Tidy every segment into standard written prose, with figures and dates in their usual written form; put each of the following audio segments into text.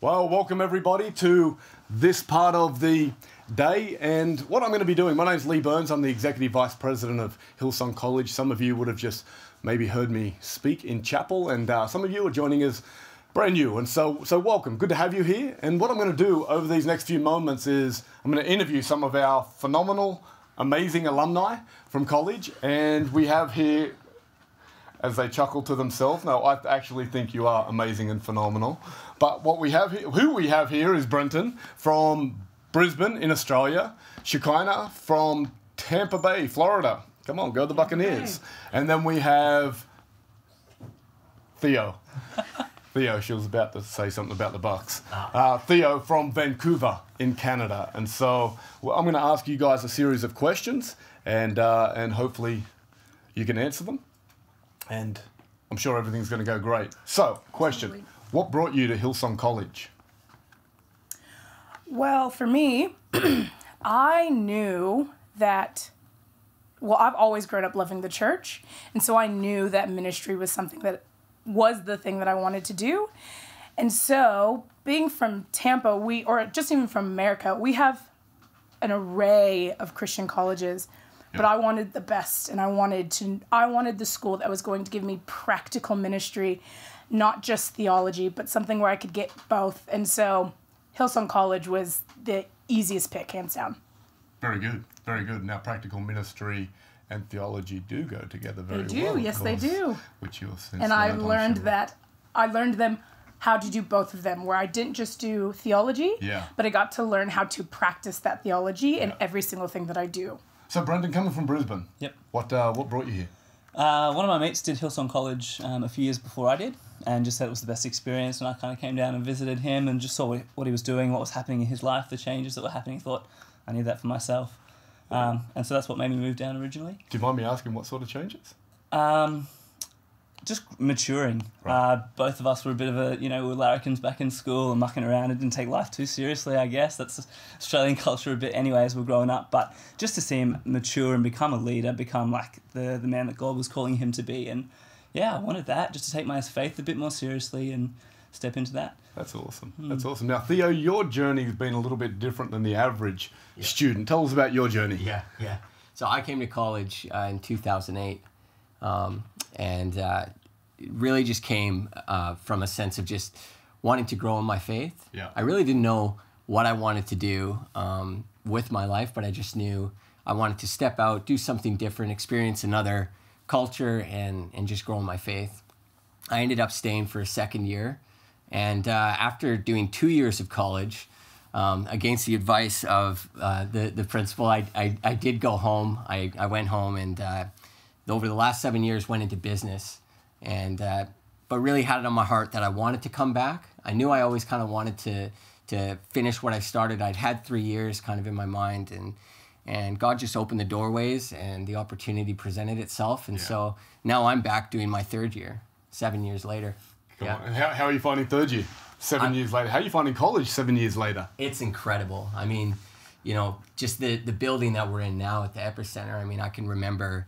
Well, welcome everybody to this part of the day, and what I'm going to be doing, my name's Lee Burns, I'm the Executive Vice President of Hillsong College. Some of you would have just maybe heard me speak in chapel, and some of you are joining us brand new, and so welcome, good to have you here. And what I'm going to do over these next few moments is I'm going to interview some of our phenomenal, amazing alumni from college, and we have here, as they chuckle to themselves, no, I actually think you are amazing and phenomenal. But what we have here, who we have here is Brenton from Brisbane in Australia, Shekinah from Tampa Bay, Florida. Come on, go the Buccaneers. And then we have Theo. Theo, she was about to say something about the Bucks. Theo from Vancouver in Canada. And so I'm going to ask you guys a series of questions, and hopefully you can answer them. And I'm sure everything's going to go great. So, question, what brought you to Hillsong College? Well, for me, I knew that, well, I've always grown up loving the church. And so I knew that ministry was something that was the thing that I wanted to do. And so being from Tampa, or just even from America, we have an array of Christian colleges. But I wanted the best, and I wanted the school that was going to give me practical ministry, not just theology, but something where I could get both. And so Hillsong College was the easiest pick, hands down. Very good, very good. Now, practical ministry and theology do go together very well. They do, yes, they do. Which you'll since and I learned them how to do both of them, where I didn't just do theology, but I got to learn how to practice that theology in every single thing that I do. So, Brendan, coming from Brisbane, what brought you here? One of my mates did Hillsong College a few years before I did, and just said it was the best experience, and I kind of came down and visited him and just saw what he was doing, what was happening in his life, the changes that were happening. I thought, I need that for myself. And so that's what made me move down originally. Do you mind me asking what sort of changes? Just maturing. Right. Both of us were a bit of we were larrikins back in school and mucking around and didn't take life too seriously, I guess. That's Australian culture a bit anyway as we're growing up. But just to see him mature and become a leader, become like the man that God was calling him to be. And yeah, I wanted that, just to take my faith a bit more seriously and step into that. That's awesome. That's awesome. Now, Theo, your journey has been a little bit different than the average student. Tell us about your journey. Yeah. So I came to college in 2008. And it really just came from a sense of just wanting to grow in my faith. Yeah. I really didn't know what I wanted to do with my life, but I just knew I wanted to step out, do something different, experience another culture, and just grow in my faith. I ended up staying for a second year. And after doing 2 years of college, against the advice of the principal, I did go home. I went home and over the last 7 years went into business, and but really had it on my heart that I wanted to come back. I knew I always kind of wanted to finish what I started. I'd had 3 years kind of in my mind, and God just opened the doorways and the opportunity presented itself. And so now I'm back doing my third year, 7 years later. And how are you finding third year, 7 years later? How are you finding college 7 years later? It's incredible. I mean, just the building that we're in now at the Epicenter, I mean, I can remember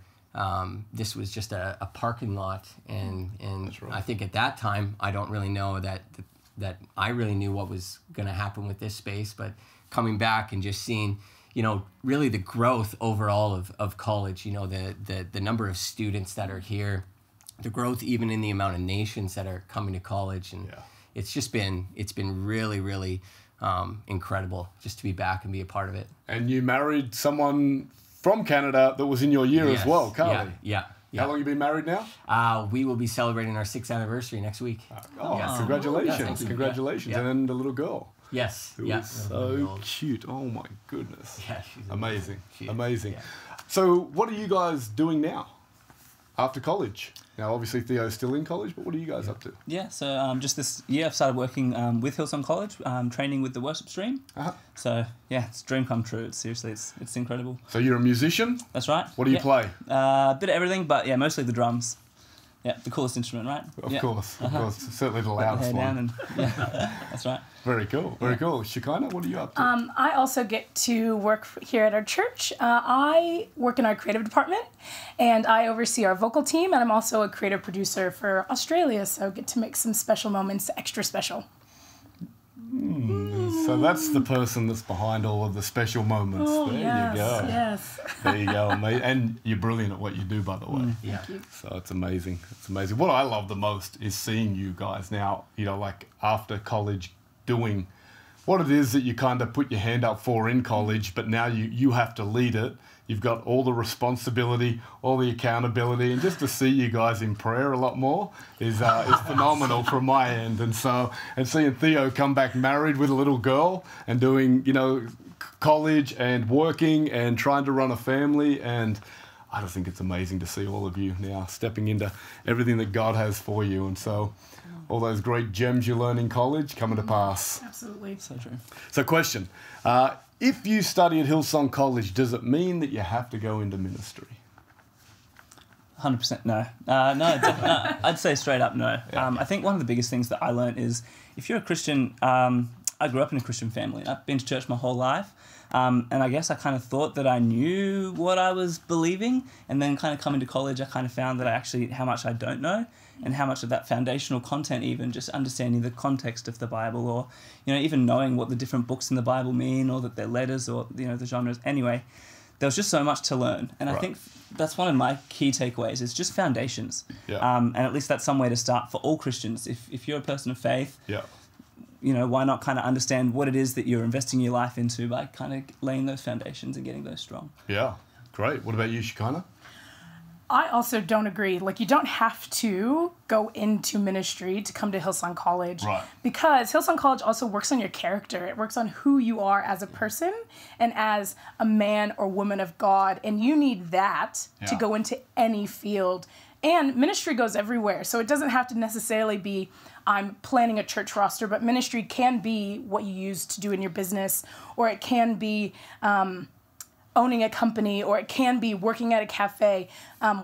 this was just a parking lot, and right. I think at that time I don't really know that I really knew what was going to happen with this space, but coming back and just seeing really the growth overall of college, the number of students that are here, the growth even in the amount of nations that are coming to college, and it's been really, really incredible just to be back and be a part of it. And you married someone from Canada that was in your year as well, Carly. Yeah. How long have you been married now? We will be celebrating our 6th anniversary next week. Congratulations. Yeah, Congratulations. Yeah. And then the little girl. Yes. Who is so cute. Oh my goodness. Yeah, she's amazing. She amazing. Yeah. So what are you guys doing now after college? Now, obviously, Theo's still in college, but what are you guys up to? Yeah, so just this year I've started working with Hillsong College, training with the worship stream. So, yeah, it's a dream come true. Seriously, it's incredible. So you're a musician? That's right. What do you play? A bit of everything, but yeah, mostly the drums. Yeah, the coolest instrument, right? Of course. Certainly the loudest one. That's right. Very cool. Very cool. Shekinah, what are you up to? I also get to work here at our church. I work in our creative department, and I oversee our vocal team, and I'm also a creative producer for Australia, so get to make some special moments extra special. So that's the person that's behind all of the special moments. Oh, there yes, you go. yes. There you go. And you're brilliant at what you do, by the way. Yeah. Thank you. So it's amazing. It's amazing. What I love the most is seeing you guys now, like after college, doing what it is that you kind of put your hand up for in college, but now you have to lead it. You've got all the responsibility, all the accountability, and just to see you guys in prayer a lot more is phenomenal from my end. And seeing Theo come back married with a little girl and doing, college and working and trying to run a family, and I just think it's amazing to see all of you now stepping into everything that God has for you. And so all those great gems you learn in college coming to pass. Absolutely. So true. So question, if you study at Hillsong College, does it mean that you have to go into ministry? 100% no. No, I'd say straight up no. I think one of the biggest things that I learned is if you're a Christian, I grew up in a Christian family. I've been to church my whole life. And I guess I kind of thought that I knew what I was believing, and then kind of coming to college, I kind of found that how much I don't know, and how much of that foundational content, even just understanding the context of the Bible, or even knowing what the different books in the Bible mean, or that they're letters, or the genres. Anyway, there was just so much to learn, and I think that's one of my key takeaways. Is just foundations, and at least that's some way to start for all Christians. If you're a person of faith, why not kind of understand what it is that you're investing your life into by kind of laying those foundations and getting those strong. Yeah, great. What about you, Shekinah? I also don't agree. Like, you don't have to go into ministry to come to Hillsong College. Right. Because Hillsong College also works on your character. It works on who you are as a person and as a man or woman of God. And you need that to go into any field. And ministry goes everywhere. So it doesn't have to necessarily be, I'm planning a church roster, but ministry can be what you use to do in your business, or it can be owning a company, or it can be working at a cafe.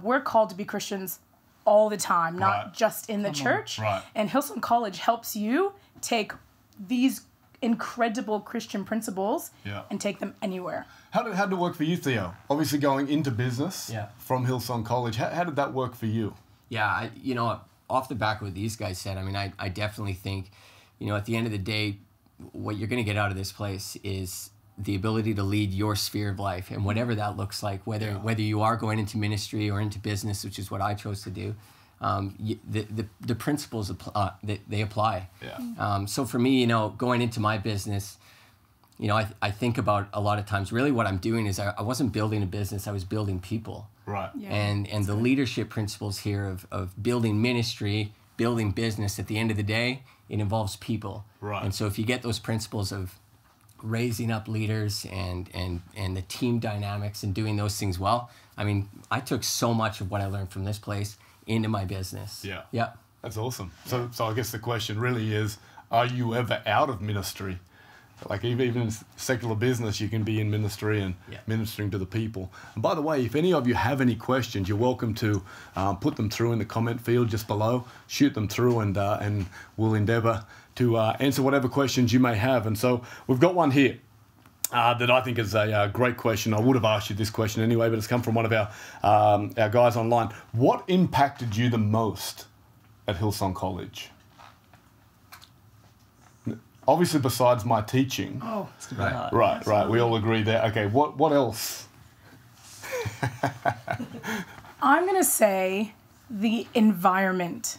We're called to be Christians all the time, not just in the church. Right. And Hillsong College helps you take these incredible Christian principles and take them anywhere. How did it work for you, Theo? Obviously going into business from Hillsong College. How did that work for you? Yeah, off the back of what these guys said, I mean, I definitely think, at the end of the day, what you're going to get out of this place is the ability to lead your sphere of life, and whatever that looks like, whether you are going into ministry or into business, which is what I chose to do, the principles they apply. Yeah. So for me, going into my business, I think about a lot of times, really what I'm doing is I wasn't building a business, I was building people. Right. Yeah. And the leadership principles here of building ministry, building business, at the end of the day, it involves people. Right. And so if you get those principles of raising up leaders and the team dynamics and doing those things well, I mean, I took so much of what I learned from this place into my business. Yeah. Yeah. That's awesome. So I guess the question really is, are you ever out of ministry? Like even in secular business, you can be in ministry and ministering to the people. And by the way, if any of you have any questions, you're welcome to put them through in the comment field just below. Shoot them through, and we'll endeavour to answer whatever questions you may have. And so we've got one here that I think is a great question. I would have asked you this question anyway, but it's come from one of our guys online. What impacted you the most at Hillsong College? Obviously, besides my teaching. Oh, Right. We all agree there. Okay, what else? I'm going to say the environment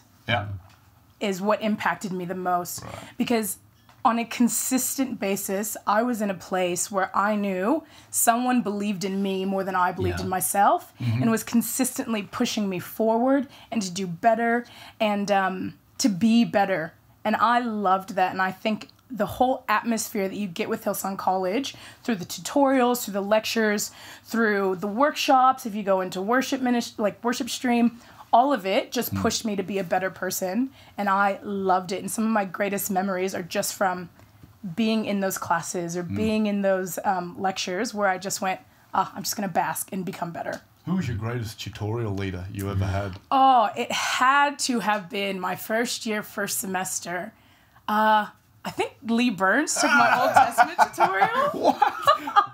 is what impacted me the most. Right. Because on a consistent basis, I was in a place where I knew someone believed in me more than I believed in myself, and was consistently pushing me forward and to do better and to be better. And I loved that. And I think the whole atmosphere that you get with Hillsong College, through the tutorials, through the lectures, through the workshops, if you go into worship worship stream, all of it just pushed me to be a better person. And I loved it. And some of my greatest memories are just from being in those classes or being in those lectures where I just went, I'm just going to bask and become better. Who was your greatest tutorial leader you ever had? Oh, it had to have been my first semester. I think Lee Burns took my Old Testament tutorial. What?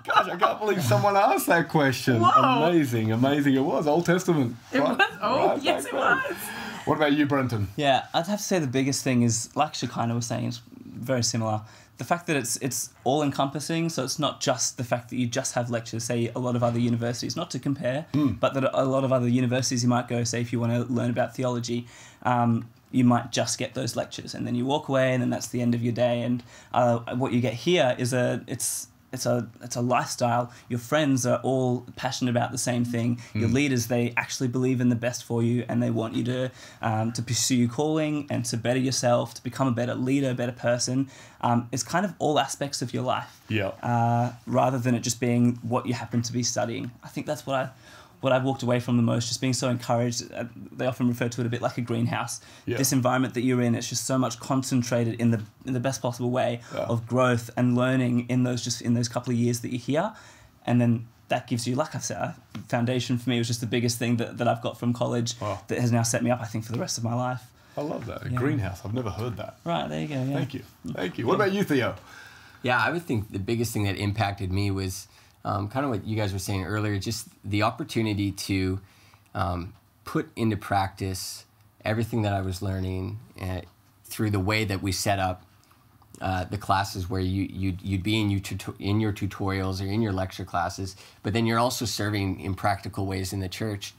Gosh, I can't believe someone asked that question. Whoa. Amazing. It was Old Testament. It was? Oh, Right yes, back it then. was. What about you, Brenton? Yeah, I'd have to say the biggest thing is, like Shekinah was saying, is very similar. The fact that it's all encompassing, so it's not just the fact that you just have lectures, say a lot of other universities, not to compare, but that a lot of other universities you might go, say if you want to learn about theology, you might just get those lectures and then you walk away and then that's the end of your day. And what you get here is it's a lifestyle. Your friends are all passionate about the same thing. Your leaders, they actually believe in the best for you and they want you to pursue your calling and to better yourself, to become a better leader, a better person. It's kind of all aspects of your life, rather than it just being what you happen to be studying. I think that's what I've walked away from the most, just being so encouraged. They often refer to it a bit like a greenhouse. Yeah. This environment that you're in, it's just so much concentrated in the best possible way of growth and learning in those couple of years that you're here. And then that gives you, like I've said, a foundation for me was just the biggest thing that I've got from college that has now set me up, I think, for the rest of my life. I love that. A greenhouse. I've never heard that. Right, there you go. Yeah. Thank you. What about you, Theo? Yeah, I would think the biggest thing that impacted me was kind of what you guys were saying earlier, just the opportunity to put into practice everything that I was learning through the way that we set up the classes, where you'd be in your tutorials or in your lecture classes, but then you're also serving in practical ways in the church.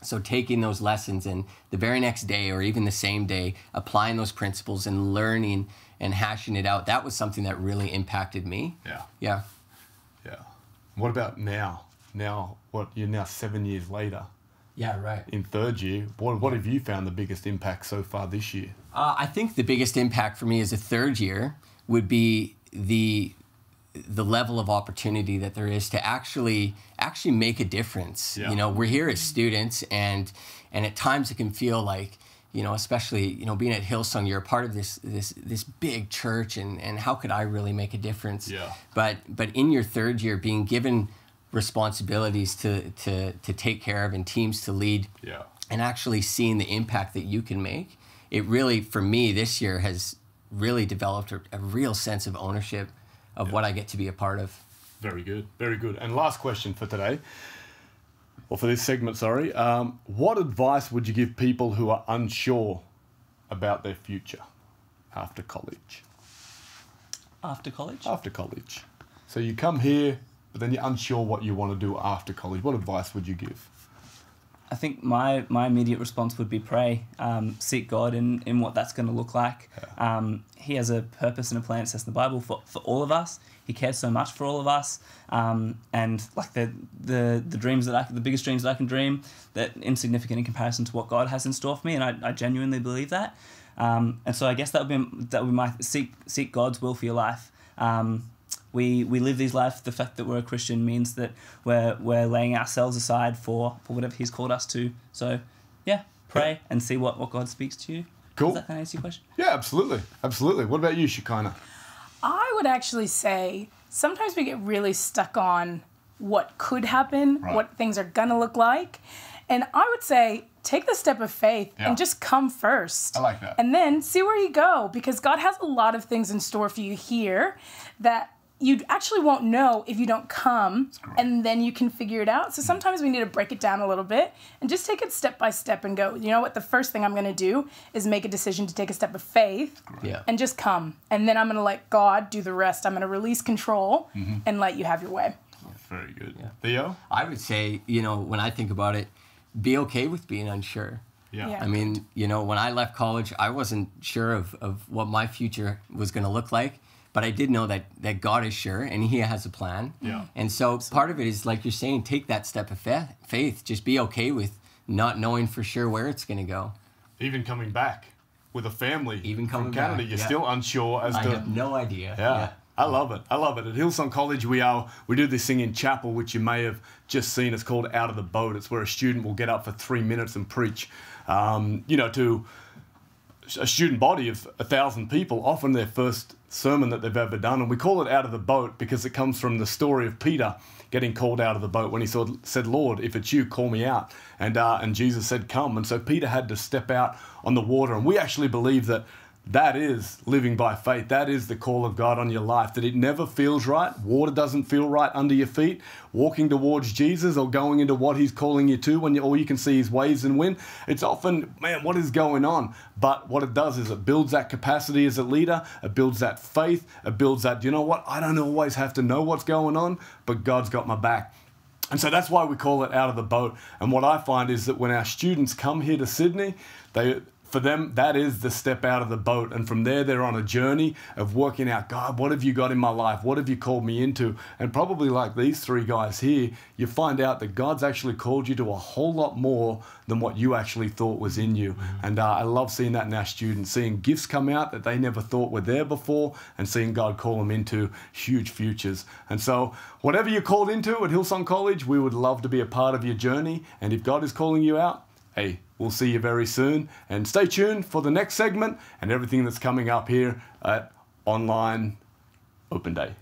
So taking those lessons and the very next day or even the same day, applying those principles and learning and hashing it out, that was something that really impacted me. Yeah. What about now? You're now 7 years later. Yeah, right. In third year, what have you found the biggest impact so far this year? I think the biggest impact for me as a third year would be the level of opportunity that there is to actually make a difference. Yeah. You know, we're here as students, and at times it can feel like, you know, especially, you know, being at Hillsong, you're a part of this big church, and how could I really make a difference? Yeah. But in your third year, being given responsibilities to take care of and teams to lead, and actually seeing the impact that you can make, it really, for me, this year has really developed a real sense of ownership of what I get to be a part of. Very good, very good. And last question for today, or for this segment, sorry. What advice would you give people who are unsure about their future after college? After college? After college. So you come here, but then you're unsure what you want to do after college. What advice would you give? I think my immediate response would be pray, seek God in what that's going to look like. He has a purpose and a plan, it says in the Bible, for all of us. He cares so much for all of us, and like the dreams the biggest dreams that I can dream, that insignificant in comparison to what God has in store for me, and I genuinely believe that. And so I guess that would be my seek God's will for your life. We live these lives. The fact that we're a Christian means that we're laying ourselves aside for whatever He's called us to. So, yeah, pray and see what God speaks to you. Cool. Does that kind of answer your question? Yeah, absolutely. Absolutely. What about you, Shekinah? I would actually say sometimes we get really stuck on what could happen, what things are going to look like. And I would say take the step of faith and just come first. I like that. And then see where you go, because God has a lot of things in store for you here that you actually won't know if you don't come, and then you can figure it out. So sometimes we need to break it down a little bit and just take it step by step and go, you know what, the first thing I'm going to do is make a decision to take a step of faith and just come. And then I'm going to let God do the rest. I'm going to release control and let you have your way. Very good. Yeah. Theo? I would say, you know, when I think about it, be okay with being unsure. Yeah. I mean, you know, when I left college, I wasn't sure of what my future was going to look like. But I did know that God is sure, and He has a plan. Yeah. And so part of it is, like you're saying, take that step of faith. Just be okay with not knowing for sure where it's going to go. Even coming back with a family coming from Canada, back, you're still unsure as to... I have no idea. Yeah. I love it. I love it. At Hillsong College, we do this thing in chapel, which you may have just seen. It's called Out of the Boat. It's where a student will get up for 3 minutes and preach, to a student body of 1,000 people, often their first sermon that they've ever done. And we call it Out of the Boat because it comes from the story of Peter getting called out of the boat when he said, Lord, if it's you, call me out. And Jesus said, come. And so Peter had to step out on the water. And we actually believe that that is living by faith. That is the call of God on your life, that it never feels right. Water doesn't feel right under your feet. Walking towards Jesus or going into what he's calling you to when all you can see is waves and wind. It's often, man, what is going on? But what it does is it builds that capacity as a leader. It builds that faith. It builds that, you know what? I don't always have to know what's going on, but God's got my back. And so that's why we call it out of the boat. And what I find is that when our students come here to Sydney, for them, that is the step out of the boat. And from there, they're on a journey of working out, God, what have you got in my life? What have you called me into? And probably like these three guys here, you find out that God's actually called you to a whole lot more than what you actually thought was in you. And I love seeing that in our students, seeing gifts come out that they never thought were there before, and seeing God call them into huge futures. And so whatever you're called into at Hillsong College, we would love to be a part of your journey. And if God is calling you out, hey, we'll see you very soon. And stay tuned for the next segment and everything that's coming up here at Online Open Day.